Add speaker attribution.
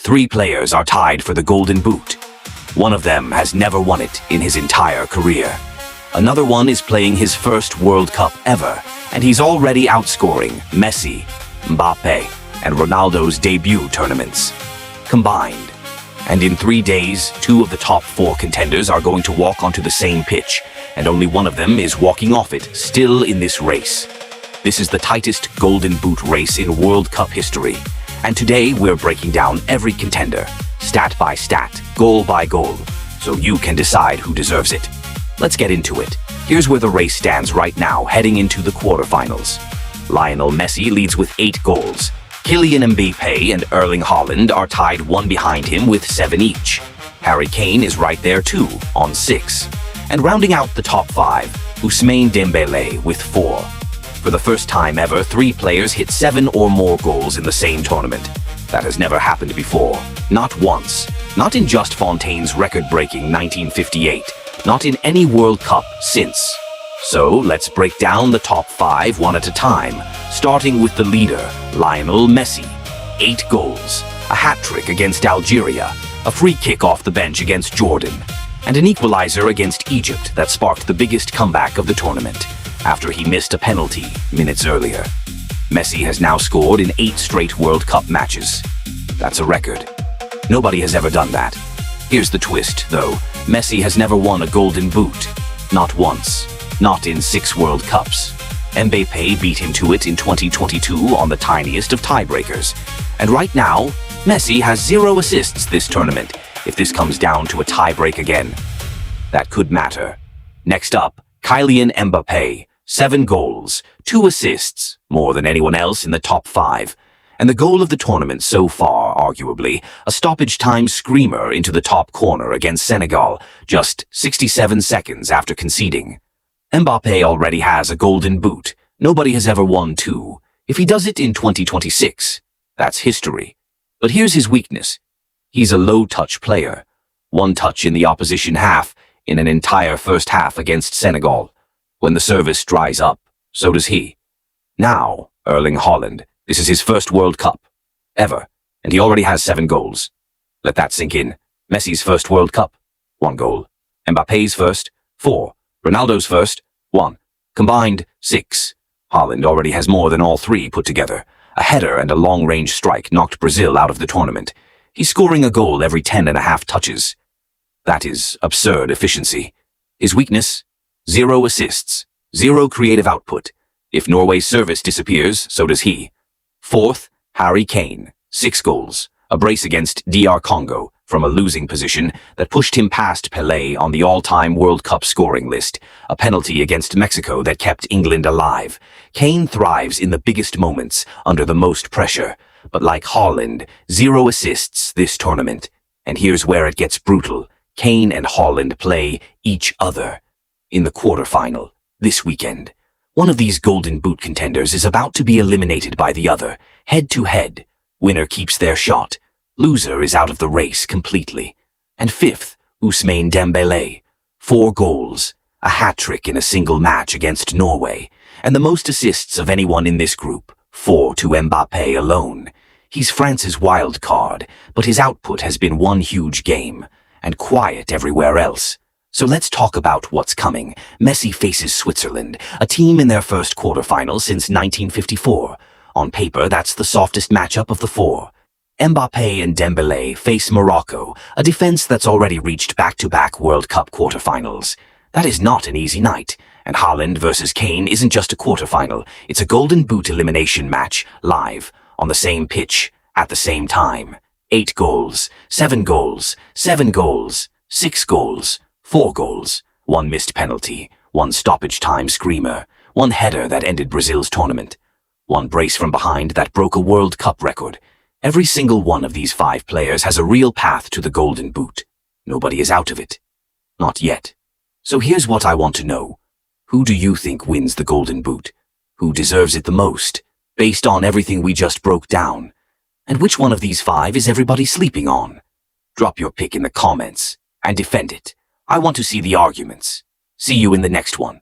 Speaker 1: Three players are tied for the Golden Boot. One of them has never won it in his entire career. Another one is playing his first World Cup ever, and he's already outscoring Messi, Mbappe, and Ronaldo's debut tournaments combined. And in 3 days, 2 of the top 4 contenders are going to walk onto the same pitch, and only one of them is walking off it, still in this race. This is the tightest Golden Boot race in World Cup history, and today we're breaking down every contender, stat by stat, goal by goal, so you can decide who deserves it. Let's get into it. Here's where the race stands right now, heading into the quarterfinals. Lionel Messi leads with 8 goals. Kylian Mbappé and Erling Haaland are tied one behind him with 7 each. Harry Kane is right there too, on 6. And rounding out the top 5, Ousmane Dembélé with 4. For the first time ever, 3 players hit 7 or more goals in the same tournament. That has never happened before. Not once. Not in just Fontaine's record-breaking 1958. Not in any World Cup since. So let's break down the top 5 one at a time, starting with the leader, Lionel Messi. 8 goals, a hat-trick against Algeria, a free kick off the bench against Jordan, and an equalizer against Egypt that sparked the biggest comeback of the tournament, after he missed a penalty minutes earlier. Messi has now scored in 8 straight World Cup matches. That's a record. Nobody has ever done that. Here's the twist, though. Messi has never won a Golden Boot. Not once. Not in 6 World Cups. Mbappé beat him to it in 2022 on the tiniest of tiebreakers. And right now, Messi has 0 assists this tournament, if this comes down to a tiebreak again. That could matter. Next up, Kylian Mbappé. 7 goals, 2 assists, more than anyone else in the top 5. And the goal of the tournament so far, arguably, a stoppage-time screamer into the top corner against Senegal, just 67 seconds after conceding. Mbappé already has a Golden Boot. Nobody has ever won 2. If he does it in 2026, that's history. But here's his weakness. He's a low-touch player. 1 touch in the opposition half, in an entire first half against Senegal. When the service dries up, so does he. Now, Erling Haaland. This is his first World Cup. Ever. And he already has 7 goals. Let that sink in. Messi's first World Cup. 1 goal. Mbappe's first. 4. Ronaldo's first. 1. Combined, 6. Haaland already has more than all 3 put together. A header and a long-range strike knocked Brazil out of the tournament. He's scoring a goal every 10.5 touches. That is absurd efficiency. His weakness? 0 assists. 0 creative output. If Norway's service disappears, so does he. 4th, Harry Kane. 6 goals. A brace against DR Congo from a losing position that pushed him past Pelé on the all-time World Cup scoring list. A penalty against Mexico that kept England alive. Kane thrives in the biggest moments, under the most pressure. But like Haaland, 0 assists this tournament. And here's where it gets brutal. Kane and Haaland play each other in the quarterfinal this weekend. One of these Golden Boot contenders is about to be eliminated by the other, head-to-head. Winner keeps their shot. Loser is out of the race completely. And 5th, Ousmane Dembélé. 4 goals, a hat-trick in a single match against Norway, and the most assists of anyone in this group, 4 to Mbappé alone. He's France's wild card, but his output has been one huge game, and quiet everywhere else. So let's talk about what's coming. Messi faces Switzerland, a team in their first quarterfinal since 1954. On paper, that's the softest matchup of the 4. Mbappé and Dembélé face Morocco, a defense that's already reached back-to-back World Cup quarterfinals. That is not an easy night, and Haaland versus Kane isn't just a quarterfinal, it's a Golden Boot elimination match, live, on the same pitch, at the same time. 8 goals, 7 goals, 7 goals, 6 goals, 4 goals, 1 missed penalty, 1 stoppage-time screamer, 1 header that ended Brazil's tournament, 1 brace from behind that broke a World Cup record. Every single one of these 5 players has a real path to the Golden Boot. Nobody is out of it. Not yet. So here's what I want to know. Who do you think wins the Golden Boot? Who deserves it the most, based on everything we just broke down? And which one of these 5 is everybody sleeping on? Drop your pick in the comments and defend it. I want to see the arguments. See you in the next one.